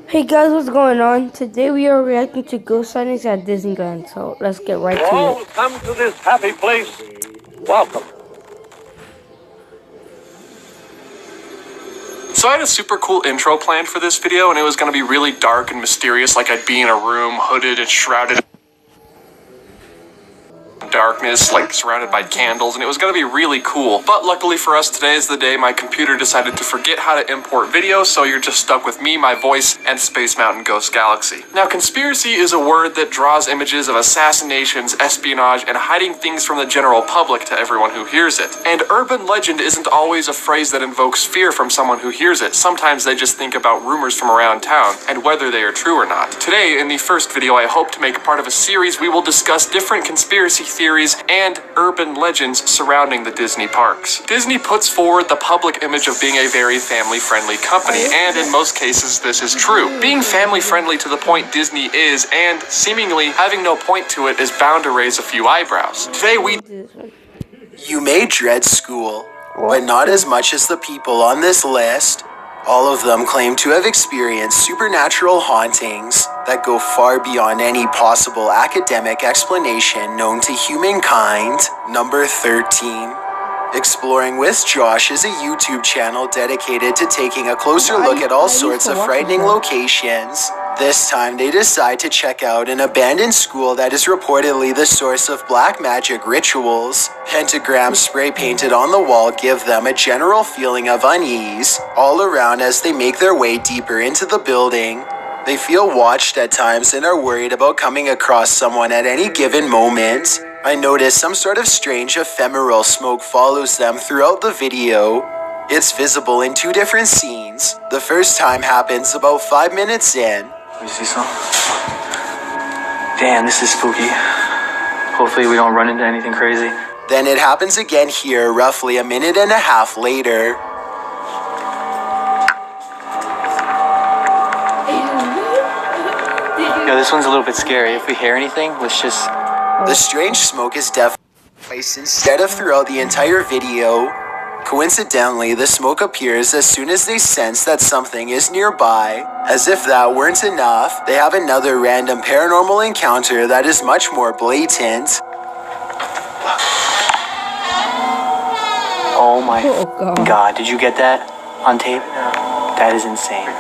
Hey guys, what's going on? Today we are reacting to ghost sightings at Disneyland, so let's get right to it. All come to this happy place. Welcome. So I had a super cool intro planned for this video, and it was going to be really dark and mysterious, like I'd be in a room hooded and shrouded in darkness, like surrounded by candles, and it was going to be really cool. But luckily for us, today is the day my computer decided to forget how to import video, so you're just stuck with me, my voice, and Space Mountain Ghost Galaxy. Now, conspiracy is a word that draws images of assassinations, espionage, and hiding things from the general public to everyone who hears it. And urban legend isn't always a phrase that invokes fear from someone who hears it. Sometimes they just think about rumors from around town and whether they are true or not. Today, in the first video I hope to make part of a series, we will discuss different conspiracy theories and urban legends surrounding the Disney parks. Disney puts forward the public image of being a very family-friendly company, and in most cases this is true. Being family-friendly to the point Disney is, and seemingly having no point to it, is bound to raise a few eyebrows. Today we... You may dread school, but not as much as the people on this list. All of them claim to have experienced supernatural hauntings that go far beyond any possible academic explanation known to humankind. Number 13. Exploring with Josh is a YouTube channel dedicated to taking a closer look at all sorts of frightening locations. This time they decide to check out an abandoned school that is reportedly the source of black magic rituals. Pentagrams spray painted on the wall give them a general feeling of unease all around as they make their way deeper into the building. They feel watched at times and are worried about coming across someone at any given moment. I notice some sort of strange ephemeral smoke follows them throughout the video. It's visible in two different scenes. The first time happens about 5 minutes in. You see some? Damn, this is spooky. Hopefully we don't run into anything crazy. Then it happens again here roughly a minute and a half later. Yeah, this one's a little bit scary. If we hear anything, let's just... The strange smoke is definitely twice instead of throughout the entire video. Coincidentally, the smoke appears as soon as they sense that something is nearby. As if that weren't enough, they have another random paranormal encounter that is much more blatant. Oh my God, did you get that on tape? That is insane.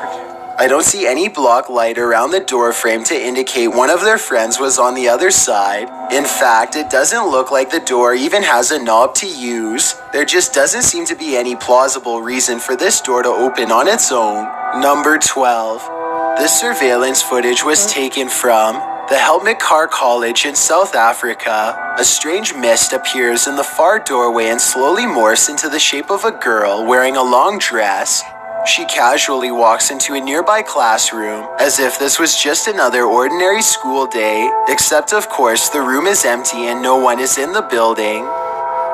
I don't see any block light around the door frame to indicate one of their friends was on the other side. In fact, it doesn't look like the door even has a knob to use. There just doesn't seem to be any plausible reason for this door to open on its own. Number 12. This surveillance footage was taken from the Helmut Karr College in South Africa. A strange mist appears in the far doorway and slowly morphs into the shape of a girl wearing a long dress. She casually walks into a nearby classroom, as if this was just another ordinary school day, except of course the room is empty and no one is in the building.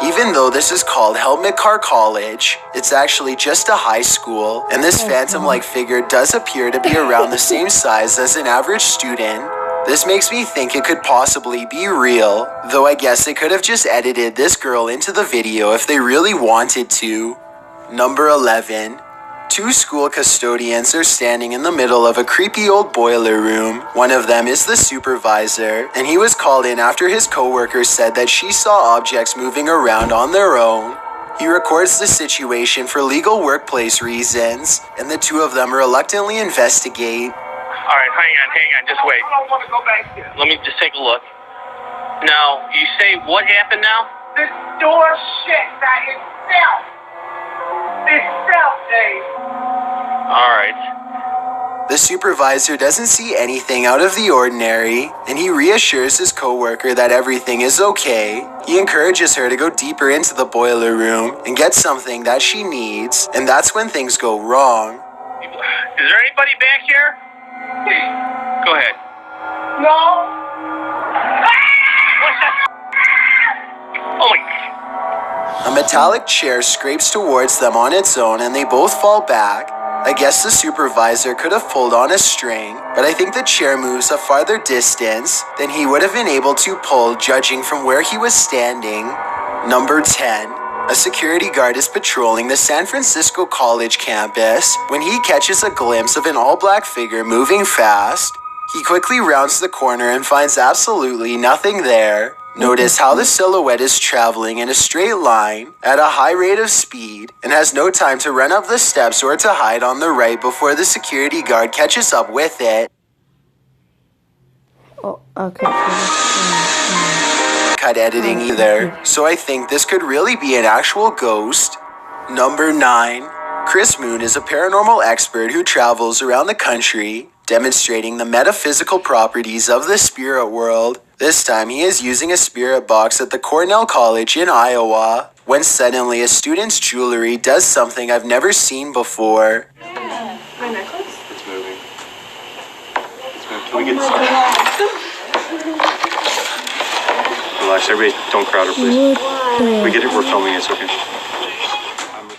Even though this is called Helmut Karr College, it's actually just a high school, and this phantom-like figure does appear to be around the same size as an average student. This makes me think it could possibly be real, though I guess they could have just edited this girl into the video if they really wanted to. Number 11. Two school custodians are standing in the middle of a creepy old boiler room. One of them is the supervisor, and he was called in after his coworker said that she saw objects moving around on their own. He records the situation for legal workplace reasons, and the two of them reluctantly investigate. All right, hang on, just wait. I don't want to go back there. Let me just take a look. Now, you say what happened now? This door shut by itself. Itself, Dave. All right. The supervisor doesn't see anything out of the ordinary, and he reassures his coworker that everything is okay. He encourages her to go deeper into the boiler room and get something that she needs, and that's when things go wrong. Is there anybody back here? Go ahead. No. What's that? Oh my God. A metallic chair scrapes towards them on its own and they both fall back. I guess the supervisor could have pulled on a string, but I think the chair moves a farther distance than he would have been able to pull judging from where he was standing. Number 10. A security guard is patrolling the San Francisco College campus when he catches a glimpse of an all-black figure moving fast. He quickly rounds the corner and finds absolutely nothing there. Notice how the silhouette is traveling in a straight line at a high rate of speed and has no time to run up the steps or to hide on the right before the security guard catches up with it. Oh, okay. Cut editing either, so I think this could really be an actual ghost. Number 9. Chris Moon is a paranormal expert who travels around the country, demonstrating the metaphysical properties of the spirit world. This time he is using a spirit box at the Cornell College in Iowa, when suddenly a student's jewelry does something I've never seen before. My necklace? It's moving. Can we get this? Relax, everybody, don't crowd her, please. We get it, we're filming, it's okay.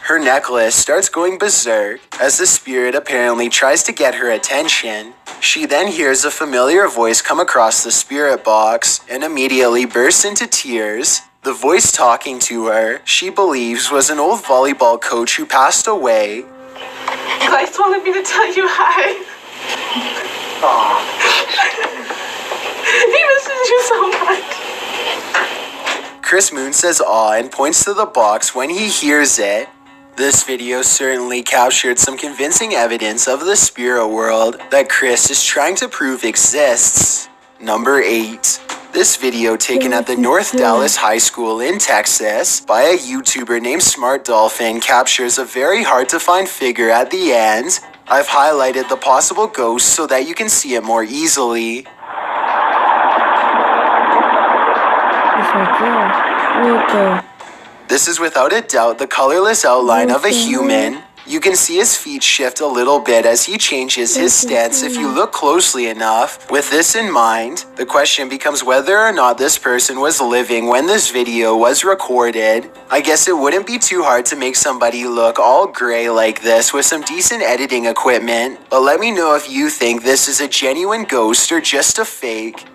Her necklace starts going berserk as the spirit apparently tries to get her attention. She then hears a familiar voice come across the spirit box and immediately bursts into tears. The voice talking to her, she believes, was an old volleyball coach who passed away. Gleis wanted me to tell you hi. He misses you so much. Chris Moon says aw and points to the box when he hears it. This video certainly captured some convincing evidence of the spirit world that Chris is trying to prove exists. Number 8. This video taken at the North Dallas High School in Texas by a YouTuber named Smart Dolphin captures a very hard to find figure at the end. I've highlighted the possible ghost so that you can see it more easily. This is without a doubt the colorless outline of a human. You can see his feet shift a little bit as he changes his stance if you look closely enough. With this in mind, the question becomes whether or not this person was living when this video was recorded. I guess it wouldn't be too hard to make somebody look all gray like this with some decent editing equipment, but let me know if you think this is a genuine ghost or just a fake.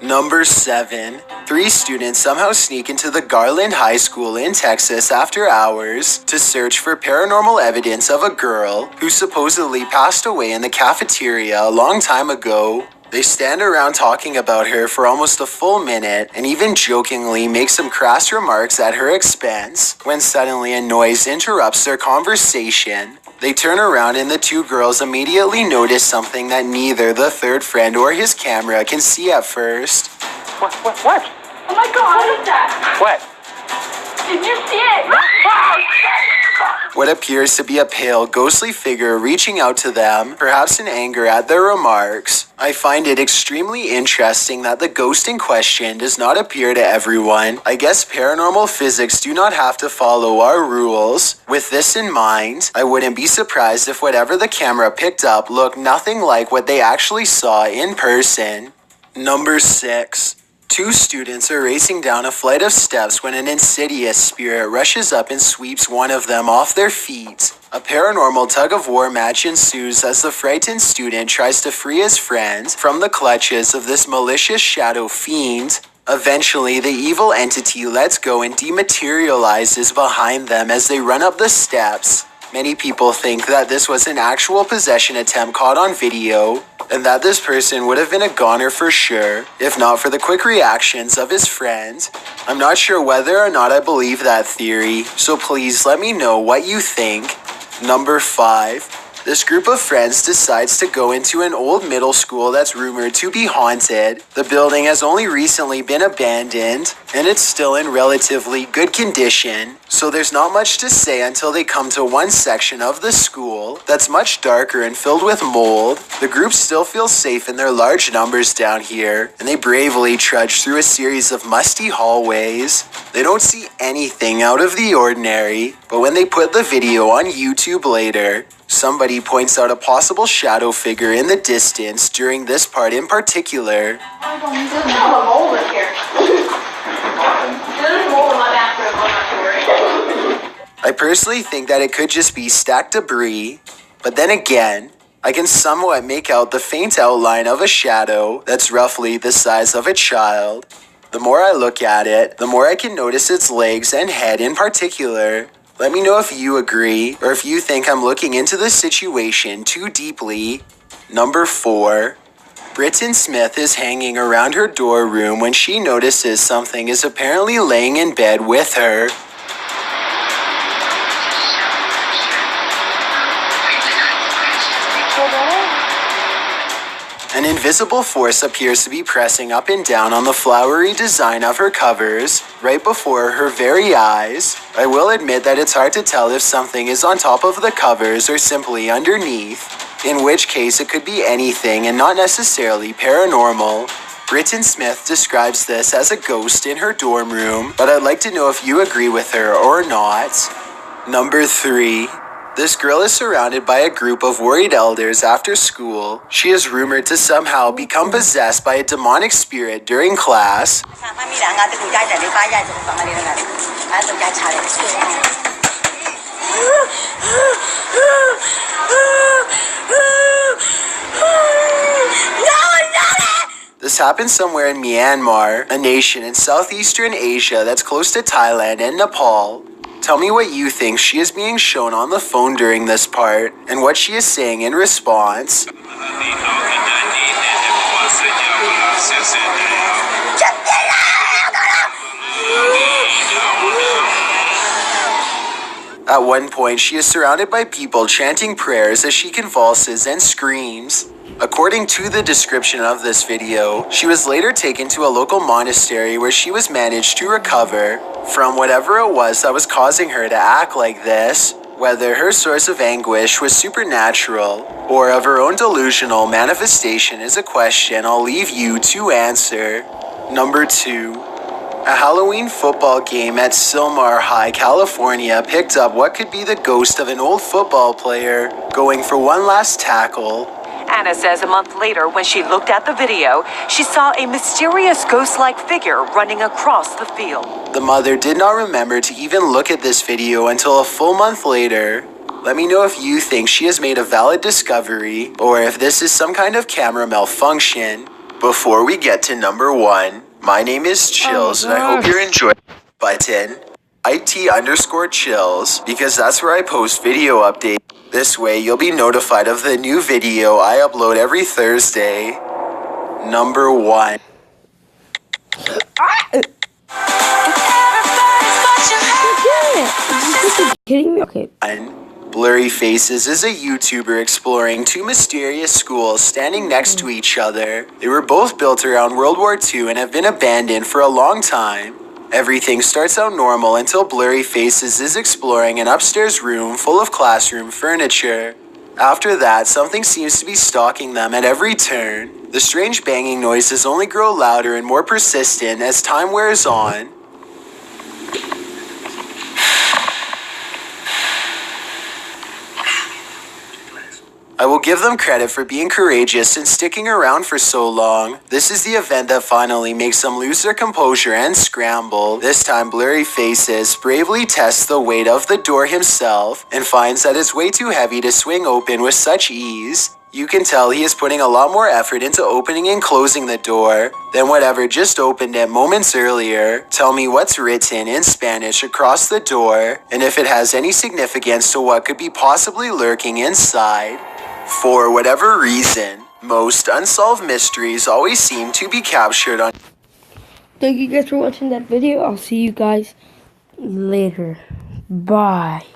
Number 7. 3 students somehow sneak into the Garland High School in Texas after hours to search for paranormal evidence of a girl who supposedly passed away in the cafeteria a long time ago. They stand around talking about her for almost a full minute and even jokingly make some crass remarks at her expense when suddenly a noise interrupts their conversation. They turn around and the 2 girls immediately notice something that neither the third friend or his camera can see at first. What? Oh my god, what is that? What? Did you see it? What appears to be a pale, ghostly figure reaching out to them, perhaps in anger at their remarks. I find it extremely interesting that the ghost in question does not appear to everyone. I guess paranormal physics do not have to follow our rules. With this in mind, I wouldn't be surprised if whatever the camera picked up looked nothing like what they actually saw in person. Number 6. 2 students are racing down a flight of steps when an insidious spirit rushes up and sweeps one of them off their feet. A paranormal tug-of-war match ensues as the frightened student tries to free his friend from the clutches of this malicious shadow fiend. Eventually, the evil entity lets go and dematerializes behind them as they run up the steps. Many people think that this was an actual possession attempt caught on video, and that this person would have been a goner for sure, if not for the quick reactions of his friend. I'm not sure whether or not I believe that theory, so please let me know what you think. Number 5. This group of friends decides to go into an old middle school that's rumored to be haunted. The building has only recently been abandoned, and it's still in relatively good condition, so there's not much to say until they come to one section of the school that's much darker and filled with mold. The group still feels safe in their large numbers down here, and they bravely trudge through a series of musty hallways. They don't see anything out of the ordinary, but when they put the video on YouTube later, somebody points out a possible shadow figure in the distance during this part in particular. There's a mold in here. There's a mold in my bathroom, I'm not sure. I personally think that it could just be stacked debris, but then again, I can somewhat make out the faint outline of a shadow that's roughly the size of a child. The more I look at it, the more I can notice its legs and head in particular. Let me know if you agree or if you think I'm looking into this situation too deeply. Number 4. Britton Smith is hanging around her dorm room when she notices something is apparently laying in bed with her. An invisible force appears to be pressing up and down on the flowery design of her covers, right before her very eyes. I will admit that it's hard to tell if something is on top of the covers or simply underneath, in which case it could be anything and not necessarily paranormal. Britton Smith describes this as a ghost in her dorm room, but I'd like to know if you agree with her or not. Number 3. This girl is surrounded by a group of worried elders after school. She is rumored to somehow become possessed by a demonic spirit during class. This happened somewhere in Myanmar, a nation in Southeastern Asia that's close to Thailand and Nepal. Tell me what you think she is being shown on the phone during this part, and what she is saying in response. At one point, she is surrounded by people chanting prayers as she convulses and screams. According to the description of this video, she was later taken to a local monastery where she was managed to recover from whatever it was that was causing her to act like this. Whether her source of anguish was supernatural or of her own delusional manifestation is a question I'll leave you to answer. Number 2. A Halloween football game at Silmar High, California picked up what could be the ghost of an old football player going for one last tackle. Anna says a month later, when she looked at the video, she saw a mysterious ghost-like figure running across the field. The mother did not remember to even look at this video until a full month later. Let me know if you think she has made a valid discovery or if this is some kind of camera malfunction. Before we get to number 1, my name is Chills and I hope you're enjoying the button. IT_Chills, because that's where I post video updates. This way you'll be notified of the new video I upload every Thursday. Number 1. Are you kidding me? Okay. Blurry Faces is a YouTuber exploring 2 mysterious schools standing next to each other. They were both built around World War II and have been abandoned for a long time. Everything starts out normal until Blurry Faces is exploring an upstairs room full of classroom furniture. After that, something seems to be stalking them at every turn. The strange banging noises only grow louder and more persistent as time wears on. I will give them credit for being courageous and sticking around for so long. This is the event that finally makes them lose their composure and scramble. This time, Blurry Faces bravely tests the weight of the door himself and finds that it's way too heavy to swing open with such ease. You can tell he is putting a lot more effort into opening and closing the door than whatever just opened it moments earlier. Tell me what's written in Spanish across the door and if it has any significance to what could be possibly lurking inside. For whatever reason, most unsolved mysteries always seem to be captured on. Thank you guys for watching that video. I'll see you guys later. Bye.